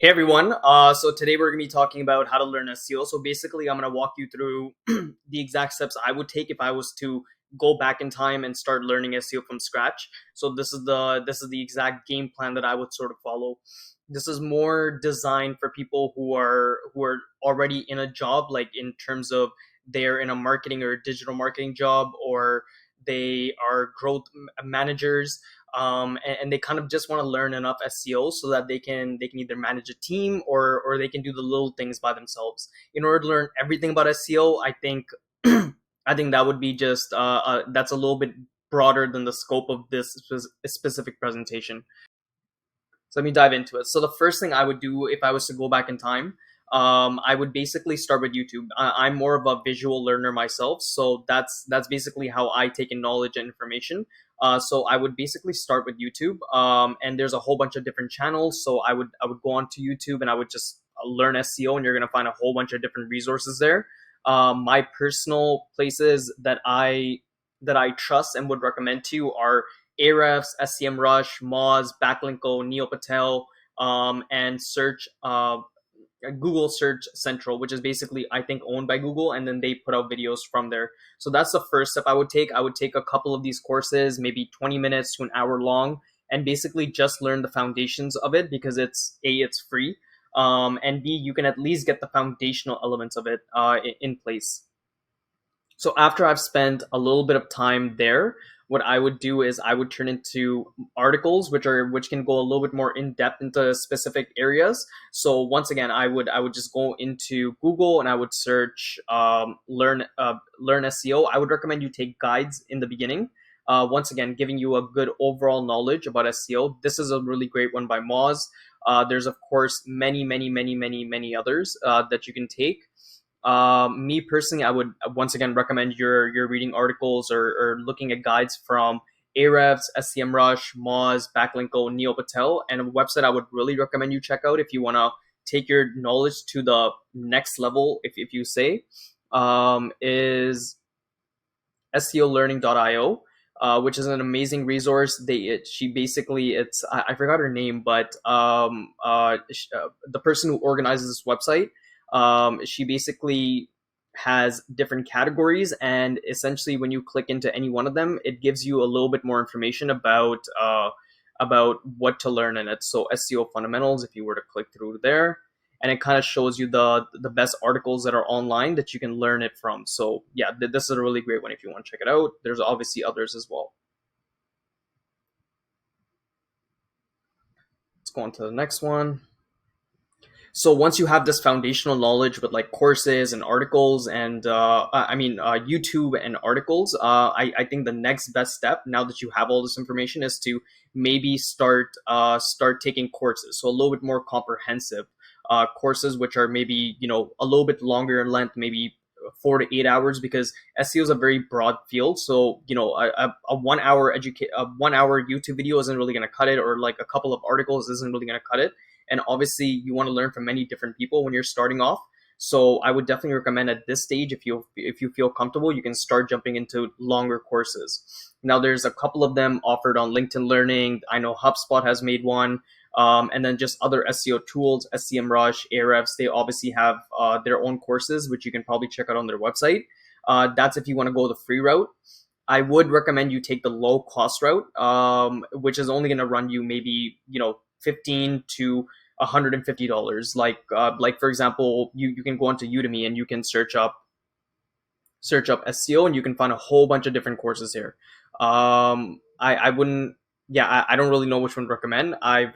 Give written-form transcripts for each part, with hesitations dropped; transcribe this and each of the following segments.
Hey everyone. So today we're going to be talking about how to learn SEO. So basically, I'm going to walk you through the exact steps I would take if I was to go back in time and start learning SEO from scratch. So this is the exact game plan that I would sort of follow. This is more designed for people who are already in a job, like in terms of they're in a marketing or digital marketing job, or they are growth managers, and they kind of just want to learn enough SEO so that they can either manage a team or they can do the little things by themselves. In order to learn everything about SEO, I think I think that would be just that's a little bit broader than the scope of this specific presentation. So let me dive into it. So the first thing I would do if I was to go back in time, I would basically start with YouTube. I'm more of a visual learner myself, so that's basically how I take in knowledge and information. So I would basically start with YouTube, and there's a whole bunch of different channels. So I would go onto YouTube and I would just learn SEO, and you're gonna find a whole bunch of different resources there. My personal places that I trust and would recommend to you are Ahrefs, SEMrush, Moz, Backlinko, Neo Patel, and Google Search Central, which is basically I think owned by Google, and then they put out videos from there. So that's the first step I would take. I would take a couple of these courses, maybe 20 minutes to an hour long, and basically just learn the foundations of it because it's free, and B, you can at least get the foundational elements of it in place. So after I've spent a little bit of time there, what I would do is I would turn into articles, which can go a little bit more in depth into specific areas. So once again, I would just go into Google and I would search learn SEO. I would recommend you take guides in the beginning. Once again, giving you a good overall knowledge about SEO. This is a really great one by Moz. There's of course many others that you can take. Me personally, I would once again recommend you're reading articles or looking at guides from Ahrefs, SEMrush, Moz, Backlinko, Neo Patel, and a website I would really recommend you check out if you want to take your knowledge to the next level, if you say, is SEOlearning.io. Which is an amazing resource. She basically, I forgot her name, but the person who organizes this website, she basically has different categories, and essentially when you click into any one of them, it gives you a little bit more information about what to learn in it. So SEO fundamentals, if you were to click through there, and it kind of shows you the best articles that are online that you can learn it from. So yeah, this is a really great one if you want to check it out. There's obviously others as well. Let's go on to the next one. So once you have this foundational knowledge with like courses and articles and YouTube and articles, I think the next best step, now that you have all this information, is to maybe start taking courses. So a little bit more comprehensive courses, which are maybe a little bit longer in length, maybe 4 to 8 hours, because SEO is a very broad field. So a 1 hour YouTube video isn't really going to cut it, or like a couple of articles isn't really going to cut it. And obviously you want to learn from many different people when you're starting off. So I would definitely recommend at this stage, if you feel comfortable, you can start jumping into longer courses. Now there's a couple of them offered on LinkedIn Learning. I know HubSpot has made one. And then just other SEO tools, SEMrush, Ahrefs, they obviously have their own courses, which you can probably check out on their website. That's if you want to go the free route. I would recommend you take the low cost route, which is only going to run you maybe 15 to $150. Like for example, you can go onto Udemy and you can search up SEO, and you can find a whole bunch of different courses here. I wouldn't. Yeah, I don't really know which one to recommend. I've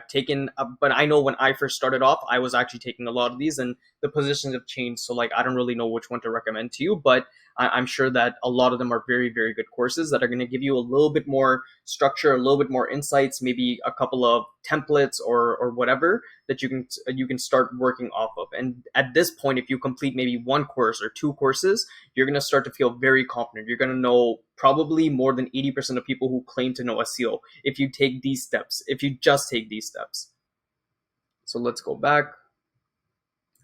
taken, but I know when I first started off, I was actually taking a lot of these, and the positions have changed. So like, I don't really know which one to recommend to you, but I'm sure that a lot of them are very, very good courses that are going to give you a little bit more structure, a little bit more insights, maybe a couple of templates or whatever that you can start working off of. And at this point, if you complete maybe one course or two courses, you're going to start to feel very confident. You're going to know probably more than 80% of people who claim to know SEO if you take these steps, if you just take these steps. So let's go back.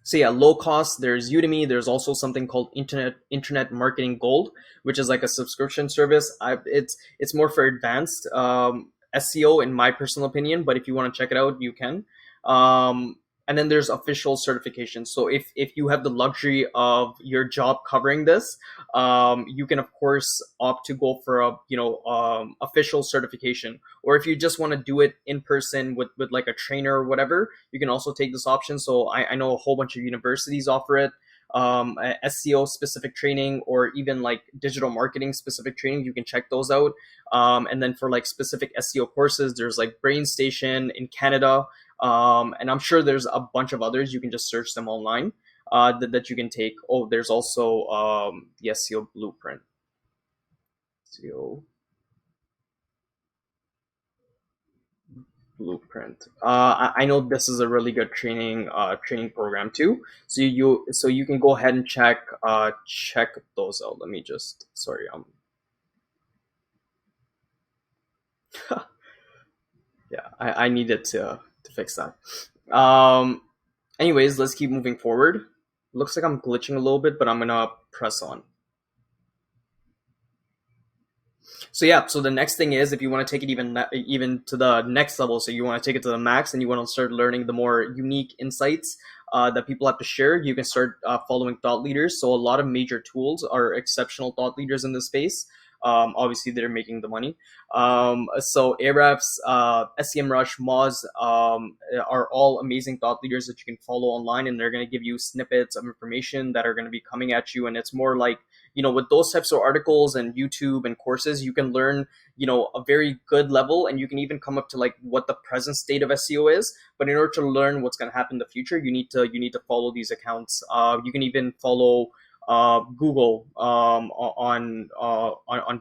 So yeah, low cost, there's Udemy. There's also something called Internet Marketing Gold, which is like a subscription service. It's more for advanced SEO in my personal opinion, but if you want to check it out, you can. Um, and then there's official certification. So if you have the luxury of your job covering this, you can of course opt to go for a official certification. Or if you just want to do it in person with like a trainer or whatever, you can also take this option. So I know a whole bunch of universities offer it. SEO specific training, or even like digital marketing specific training, you can check those out. And then for like specific SEO courses, there's like Brain Station in Canada, and I'm sure there's a bunch of others. You can just search them online, that you can take. Oh, there's also the SEO Blueprint. SEO Blueprint. I know this is a really good training program too. So you can go ahead and check those out. Let me just sorry yeah, I needed to fix that. Um, Anyways, let's keep moving forward. Looks like I'm glitching a little bit, but I'm gonna press on. So yeah, so the next thing is, if you want to take it even to the next level, so you want to take it to the max, and you want to start learning the more unique insights that people have to share, you can start following thought leaders. So a lot of major tools are exceptional thought leaders in this space. Obviously, they're making the money. So Ahrefs, SEMrush, Moz are all amazing thought leaders that you can follow online, and they're going to give you snippets of information that are going to be coming at you. And it's more like, with those types of articles and YouTube and courses, you can learn, a very good level, and you can even come up to like what the present state of SEO is. But in order to learn what's going to happen in the future, you need to follow these accounts. You can even follow Google, on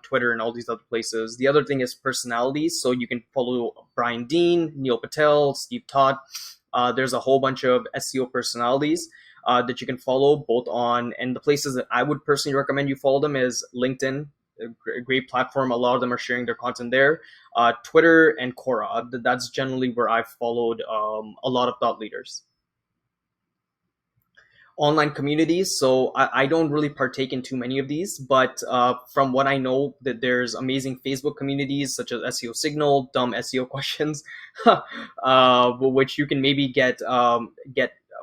Twitter and all these other places. The other thing is personalities. So you can follow Brian Dean, Neil Patel, Steve Toth. There's a whole bunch of SEO personalities that you can follow both on, and the places that I would personally recommend you follow them is LinkedIn, a great platform. A lot of them are sharing their content there. Twitter and Quora. That's generally where I've followed a lot of thought leaders. Online communities. So I don't really partake in too many of these, but from what I know, that there's amazing Facebook communities such as SEO Signal, dumb SEO questions, which you can maybe get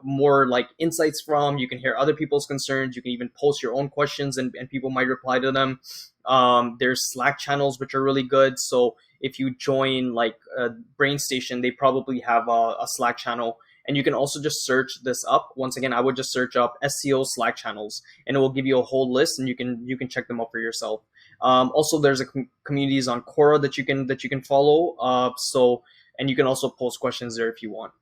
more like insights from. You can hear other people's concerns. You can even post your own questions, and people might reply to them. There's Slack channels which are really good. So if you join like Brain Station, they probably have a Slack channel, and you can also just search this up. Once again, I would just search up SEO Slack channels, and it will give you a whole list, and you can check them out for yourself. Also, there's communities on Quora that you can follow. And you can also post questions there if you want.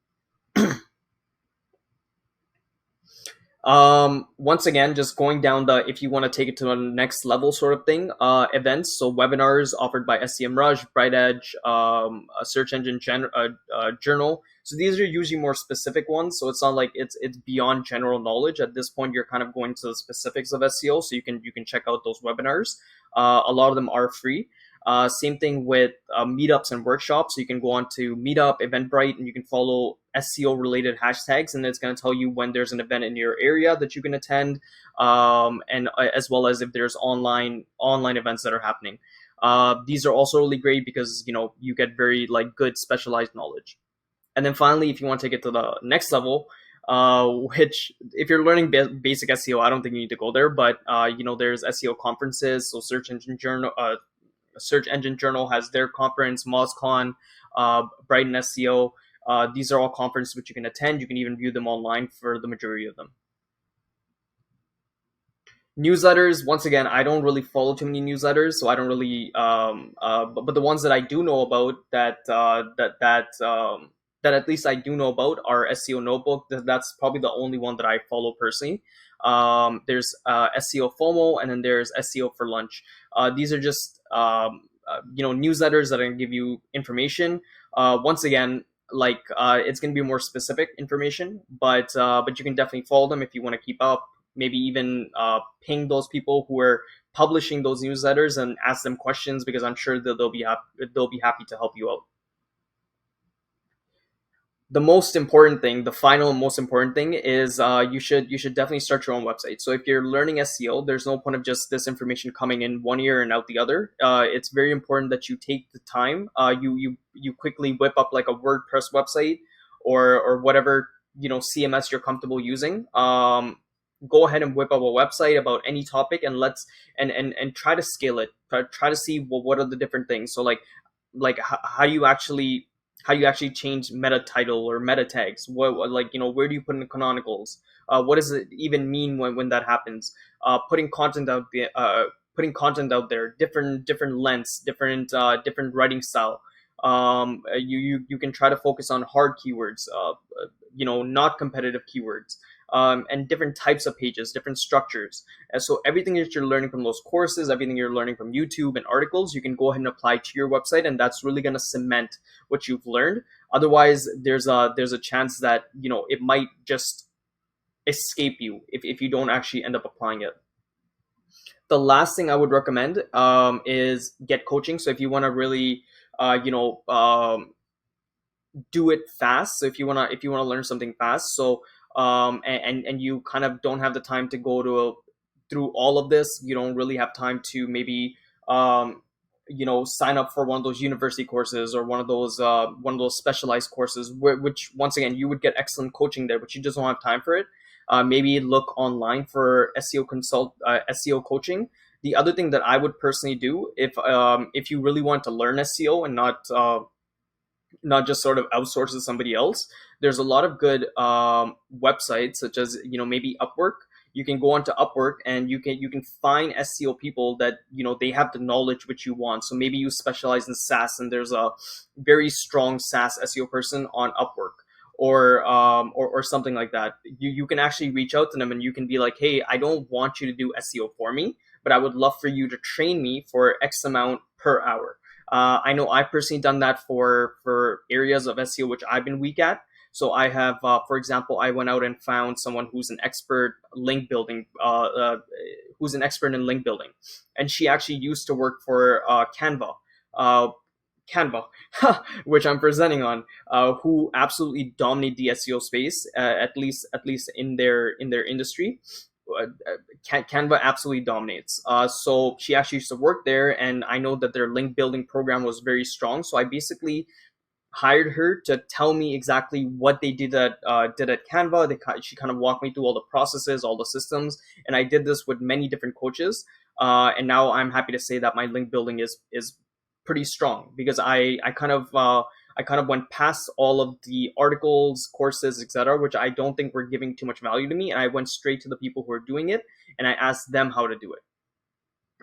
Once again, just going down if you want to take it to the next level sort of thing, events. So webinars offered by SEMrush, Bright Edge, a search engine journal. So these are usually more specific ones. So it's not like it's beyond general knowledge. At this point, you're kind of going to the specifics of SEO. So you can check out those webinars. A lot of them are free. Same thing with meetups and workshops. So you can go on to Meetup, Eventbrite, and you can follow SEO related hashtags, and it's going to tell you when there's an event in your area that you can attend, and as well as if there's online events that are happening. These are also really great because you get very like good specialized knowledge. And then finally, if you want to take it to the next level, which if you're learning basic SEO, I don't think you need to go there. But there's SEO conferences. So Search Engine Journal has their conference, MozCon, Brighton SEO. These are all conferences which you can attend. You can even view them online for the majority of them. Newsletters, once again, I don't really follow too many newsletters, so I don't really. But the ones that I do know about that at least I do know about are SEO Notebook. That's probably the only one that I follow personally. There's SEO FOMO, and then there's SEO for Lunch. These are just newsletters that are going to give you information. Once again, like it's going to be more specific information, but you can definitely follow them if you want to keep up. Maybe even ping those people who are publishing those newsletters and ask them questions, because I'm sure that they'll be happy to help you out. The most important thing, the final most important thing is you should definitely start your own website. So if you're learning SEO, there's no point of just this information coming in one ear and out the other. It's very important that you take the time. You quickly whip up like a WordPress website or whatever CMS you're comfortable using. Go ahead and whip up a website about any topic, and let's and try to scale it. Try to see, well, what are the different things. So like how do you actually change meta title or meta tags? Like where do you put in the canonicals? What does it even mean when that happens? Putting content out there, different lengths, different writing style. You can try to focus on hard keywords, not competitive keywords, and different types of pages, different structures. And so everything that you're learning from those courses, everything you're learning from YouTube and articles, you can go ahead and apply to your website, and that's really going to cement what you've learned. Otherwise, there's a chance that it might just escape you if you don't actually end up applying it. The last thing I would recommend is get coaching. So if you want to really do it fast, so if you want to learn something fast, so and you kind of don't have the time to go through all of this, you don't really have time to maybe sign up for one of those university courses or one of those specialized courses, which once again you would get excellent coaching there, but you just don't have time for it. Maybe look online for SEO coaching. The other thing that I would personally do, if you really want to learn SEO and not just sort of outsource to somebody else, there's a lot of good websites, such as maybe Upwork. You can go onto Upwork and you can find SEO people that they have the knowledge which you want. So maybe you specialize in SaaS, and there's a very strong SaaS SEO person on Upwork, or something like that. You can actually reach out to them and you can be like, hey, I don't want you to do SEO for me, but I would love for you to train me for X amount per hour. I know I've personally done that for areas of SEO which I've been weak at. So I have, for example, I went out and found someone who's an expert link building, who's an expert in link building, and she actually used to work for uh, Canva, which I'm presenting on, who absolutely dominate the SEO space, at least in their industry. Canva absolutely dominates. So she actually used to work there, and I know that their link building program was very strong. So I basically hired her to tell me exactly what they did at Canva. She kind of walked me through all the processes, all the systems, and I did this with many different coaches. And now I'm happy to say that my link building is pretty strong, because I kind of went past all of the articles, courses, etc., which I don't think were giving too much value to me, and I went straight to the people who are doing it, and I asked them how to do it.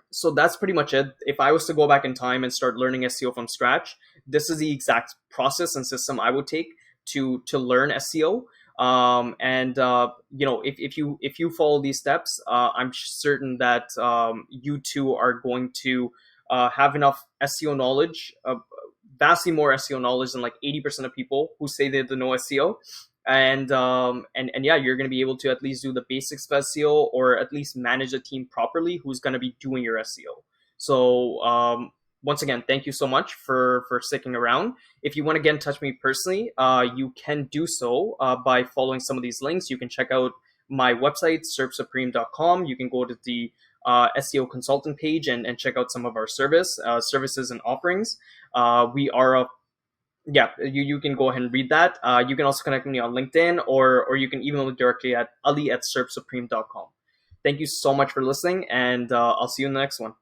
So that's pretty much it. If I was to go back in time and start learning SEO from scratch, this is the exact process and system I would take to learn SEO. And if you follow these steps, I'm certain that you too are going to have enough SEO knowledge, vastly more SEO knowledge than like 80% of people who say they know SEO. And yeah, you're going to be able to at least do the basics of SEO, or at least manage a team properly who's going to be doing your SEO. So once again, thank you so much for sticking around. If you want to get in touch with me personally, you can do so by following some of these links. You can check out my website, serpsupreme.com. You can go to the SEO consultant page and check out some of our services and offerings. We are a Yeah, you can go ahead and read that. You can also connect with me on LinkedIn, or you can email me directly at ali@serpsupreme.com. Thank you so much for listening, and I'll see you in the next one.